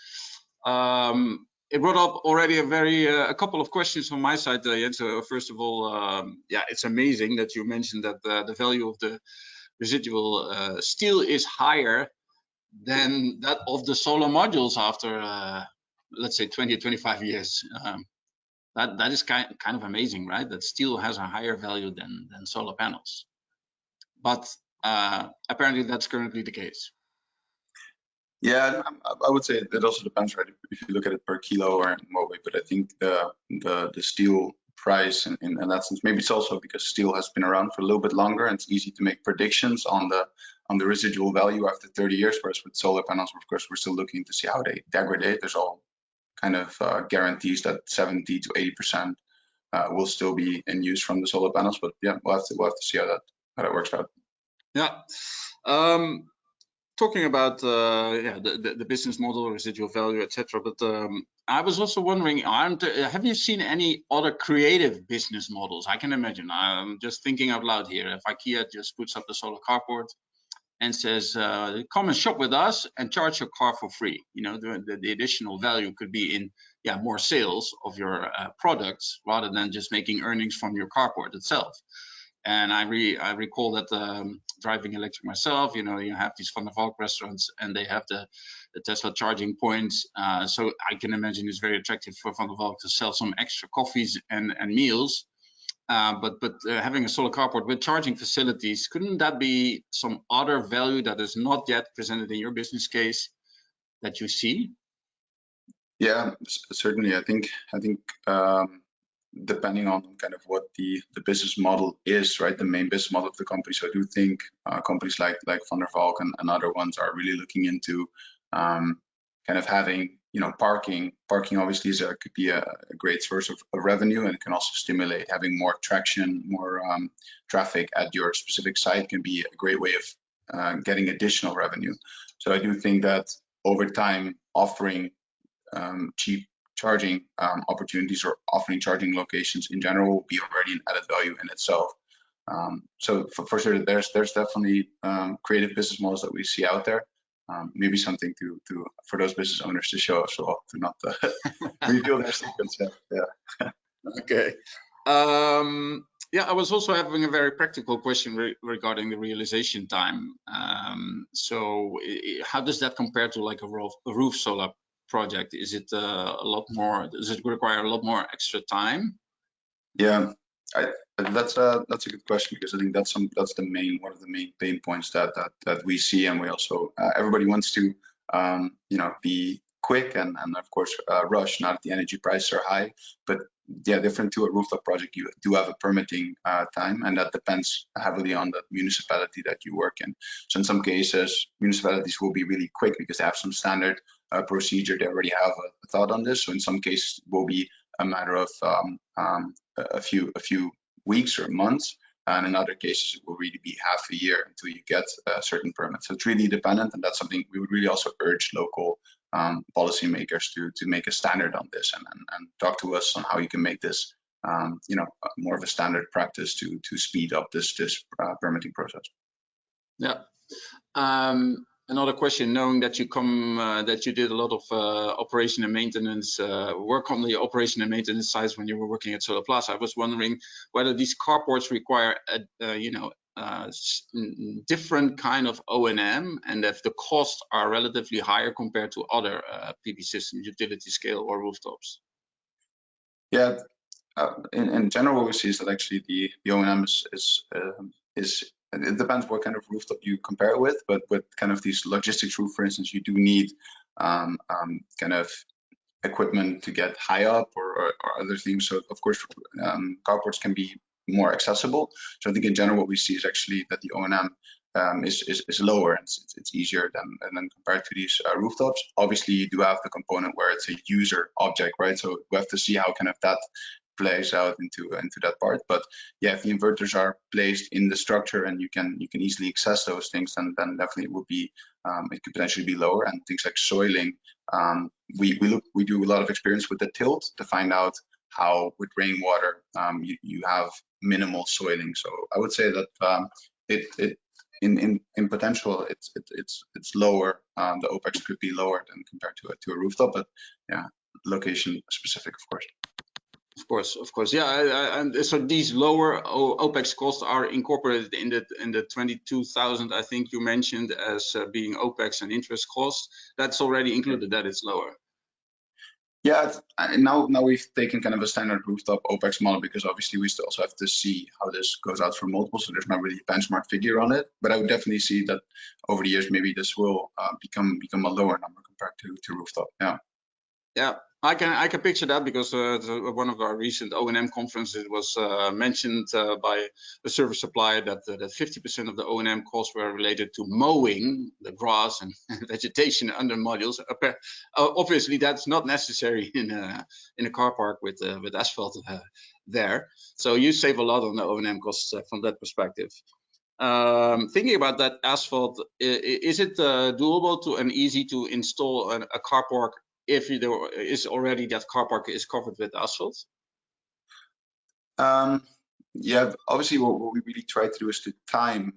It brought up already a couple of questions from my side, Jens. So first of all, yeah, it's amazing that you mentioned that the value of the residual steel is higher than that of the solar modules after let's say 20 or 25 years. That is kind of amazing, right? That steel has a higher value than solar panels. But apparently that's currently the case.
Yeah, I would say it also depends, right? If you look at it per kilo or in what way, but I think the steel price in that sense, maybe it's also because steel has been around for a little bit longer, and it's easy to make predictions on the residual value after 30 years, whereas with solar panels, of course, we're still looking to see how they degrade. There's all kind of guarantees that 70 to 80% will still be in use from the solar panels, but yeah, we'll have to see how that works out.
Yeah. Talking about yeah, the business model, residual value, etc. But I was also wondering, have you seen any other creative business models? I can imagine. I'm just thinking out loud here. If IKEA just puts up the solar carport and says, "Come and shop with us and charge your car for free," you know, the additional value could be in more sales of your products rather than just making earnings from your carport itself. And I recall that driving electric myself, you know, you have these Van der Valk restaurants and they have the Tesla charging points. So I can imagine it's very attractive for Van der Valk to sell some extra coffees and meals. But having a solar carport with charging facilities, couldn't that be some other value that is not yet presented in your business case that you see?
Yeah, certainly. I think depending on kind of what the business model is, right, the main business model of the company. So I do think companies like Van der Valk and other ones are really looking into kind of having, you know, parking. Parking obviously could be a great source of revenue, and it can also stimulate having more traction, more traffic at your specific site can be a great way of getting additional revenue. So I do think that over time, offering cheap charging opportunities or offering charging locations in general will be already an added value in itself. So for sure, there's definitely creative business models that we see out there. Maybe something for those business owners to show us off, to not reveal their secrets. Yeah.
Okay. Yeah, I was also having a very practical question regarding the realization time. So how does that compare to like a roof solar project? Is it a lot more? Does it require a lot more extra time?
Yeah, that's a good question, because I think that's one of the main pain points that we see, and we also everybody wants to you know, be quick and of course rush now that the energy prices are high. But yeah, different to a rooftop project, you do have a permitting time, and that depends heavily on the municipality that you work in. So in some cases, municipalities will be really quick because they have some standard procedure. They already have a thought on this. So in some cases, it will be a matter of a few weeks or months, and in other cases, it will really be half a year until you get a certain permit. So it's really dependent, and that's something we would really also urge local policymakers to make a standard on this, and talk to us on how you can make this you know, more of a standard practice to speed up this permitting process.
Yeah. Another question, knowing that you did a lot of operation and maintenance work on the operation and maintenance sides when you were working at Solarplaza, I was wondering whether these carports require you know, different kind of O&M, and if the costs are relatively higher compared to other PV systems, utility scale or rooftops.
Yeah, in general, what we see is that actually the O&M is it depends what kind of rooftop you compare it with, but with kind of these logistics roof, for instance, you do need kind of equipment to get high up or other things. So of course, carports can be more accessible. So I think in general, what we see is actually that the O&M is lower, and it's easier than compared to these rooftops. Obviously, you do have the component where it's a user object, right? So we have to see how kind of that plays out into that part. But yeah, if the inverters are placed in the structure and you can easily access those things, then definitely it would be it could potentially be lower. And things like soiling, we do a lot of experience with the tilt to find out how with rainwater you have minimal soiling. So I would say that in potential it's lower. The OPEX could be lower than compared to a rooftop, but yeah, location specific, of course.
Of course, yeah. And so these lower OPEX costs are incorporated in the 22,000 I think you mentioned as being OPEX and interest costs. That's already included. That it's lower.
Yeah, now we've taken kind of a standard rooftop OPEX model, because obviously we still also have to see how this goes out for multiple, so there's not really a benchmark figure on it. But I would definitely see that over the years maybe this will become a lower number compared to rooftop.
Yeah, I can picture that, because one of our recent O&M conferences was mentioned by the service supplier that 50% of the O&M costs were related to mowing the grass and vegetation under modules. Obviously, that's not necessary in a car park with asphalt there. So you save a lot on the O&M costs from that perspective. Thinking about that asphalt, is it doable to and easy to install a car park if there is already that car park is covered with asphalt?
Yeah, obviously what we really try to do is to time,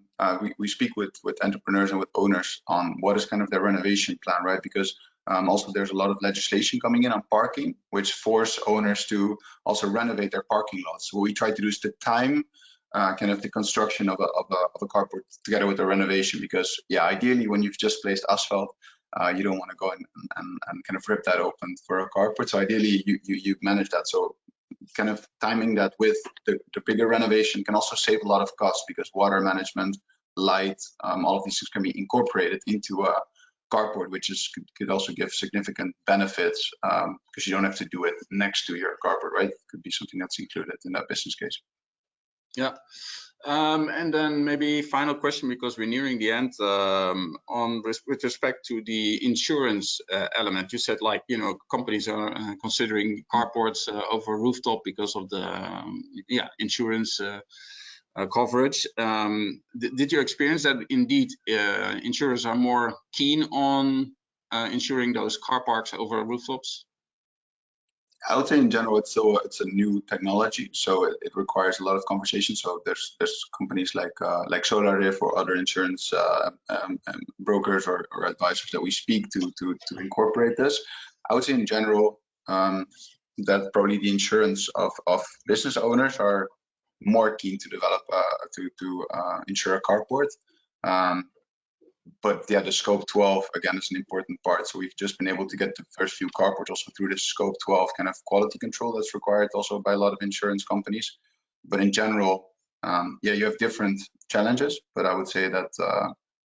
we speak with entrepreneurs and with owners on what is kind of their renovation plan, right? Because also there's a lot of legislation coming in on parking, which force owners to also renovate their parking lots. So what we try to do is to time kind of the construction of a carport together with the renovation, because yeah, ideally when you've just placed asphalt, you don't want to go in and kind of rip that open for a carport. So ideally you manage that. So kind of timing that with the bigger renovation can also save a lot of costs, because water management, light, all of these things can be incorporated into a carport, which could also give significant benefits, because you don't have to do it next to your carport, right? It could be something that's included in that business case.
Yeah. And then maybe final question, because we're nearing the end, with respect to the insurance element. You said, like, you know, companies are considering carports over rooftop because of the insurance coverage. Did you experience that indeed insurers are more keen on insuring those car parks over rooftops?
I would say in general, it's a new technology, so it requires a lot of conversation. So there's companies like Solarplaza or other insurance brokers or advisors that we speak to incorporate this. I would say in general that probably the insurance of business owners are more keen to develop to insure a carport. But yeah, the scope 12 again is an important part. So we've just been able to get the first few carports also through the scope 12 kind of quality control that's required also by a lot of insurance companies. But in general, yeah, you have different challenges. But I would say that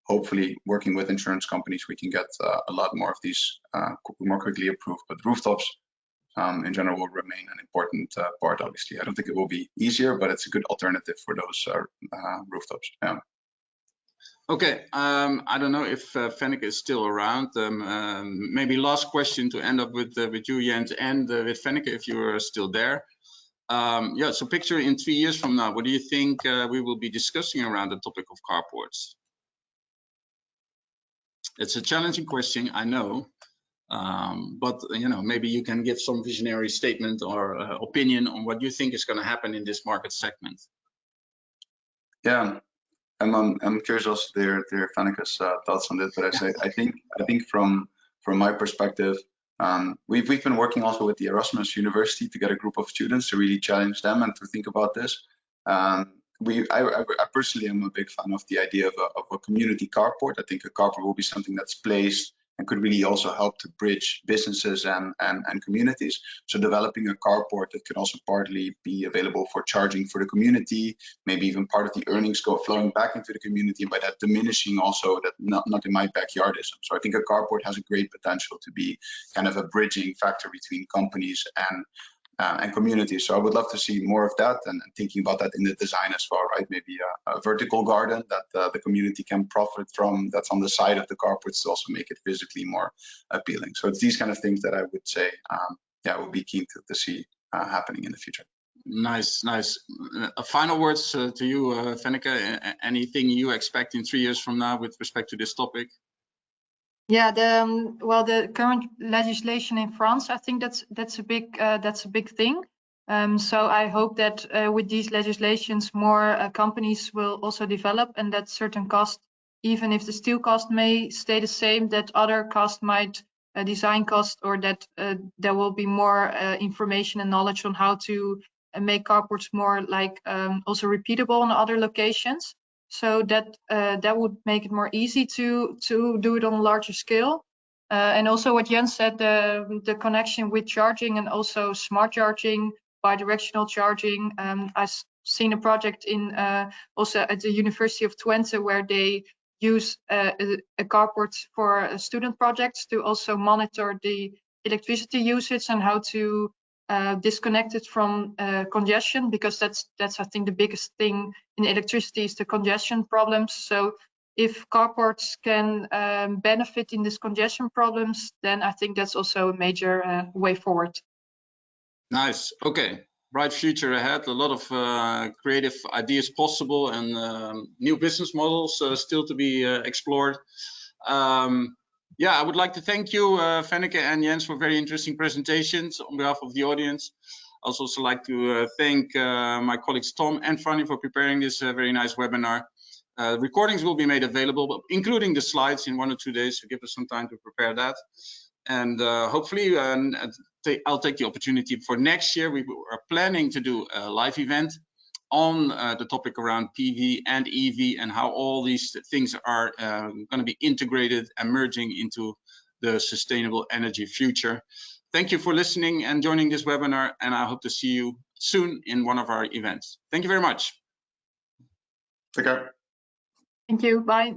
hopefully working with insurance companies, we can get a lot more of these more quickly approved. But rooftops in general will remain an important part. Obviously, I don't think it will be easier, but it's a good alternative for those rooftops. Yeah.
Okay, I don't know if Fenneke is still around. Maybe last question to end up with you, Jens, and with Fenneke, if you are still there. Yeah, so picture in 3 years from now, what do you think we will be discussing around the topic of carports? It's a challenging question, I know, but you know, maybe you can give some visionary statement or opinion on what you think is going to happen in this market segment.
Yeah. I'm curious also to hear Fenneke's thoughts on this, but I think from my perspective, we've been working also with the Erasmus University to get a group of students to really challenge them and to think about this. I personally am a big fan of the idea of a community carport. I think a carport will be something that's placed and could really also help to bridge businesses and communities. So developing a carport that could also partly be available for charging for the community, maybe even part of the earnings flowing back into the community, and by that diminishing also that not in my backyardism. So I think a carport has a great potential to be kind of a bridging factor between companies and and communities. So I would love to see more of that, and thinking about that in the design as well, right? Maybe a vertical garden that the community can profit from, that's on the side of the carports, to also make it physically more appealing. So it's these kind of things that I would say, yeah, would be keen to see happening in the future.
Nice. Final words to you, Fenneke. Anything you expect in 3 years from now with respect to this topic?
Yeah, the current legislation in France, I think that's a big thing. So I hope that with these legislations, more companies will also develop, and that certain costs, even if the steel cost may stay the same, that other costs might design cost, or that there will be more information and knowledge on how to make carports more like also repeatable in other locations. So that would make it more easy to do it on a larger scale. And also what Jens said, the connection with charging and also smart charging, bidirectional charging. I've seen a project in also at the University of Twente where they use a carport for student projects to also monitor the electricity usage and how to disconnect it from congestion, because that's I think the biggest thing in electricity is the congestion problems. So if carports can benefit in these congestion problems, then I think that's also a major way forward.
Nice. Okay. Bright future ahead. A lot of creative ideas possible, and new business models still to be explored. Yeah, I would like to thank you, Fenneke and Jens, for very interesting presentations on behalf of the audience. I also like to thank my colleagues Tom and Fanny for preparing this very nice webinar. Recordings will be made available, including the slides, in 1 or 2 days, so give us some time to prepare that. And hopefully I'll take the opportunity for next year. We are planning to do a live event on the topic around PV and EV, and how all these things are going to be integrated and merging into the sustainable energy future. Thank you for listening and joining this webinar, and I hope to see you soon in one of our events. Thank you very much.
Take care.
Thank you. Bye.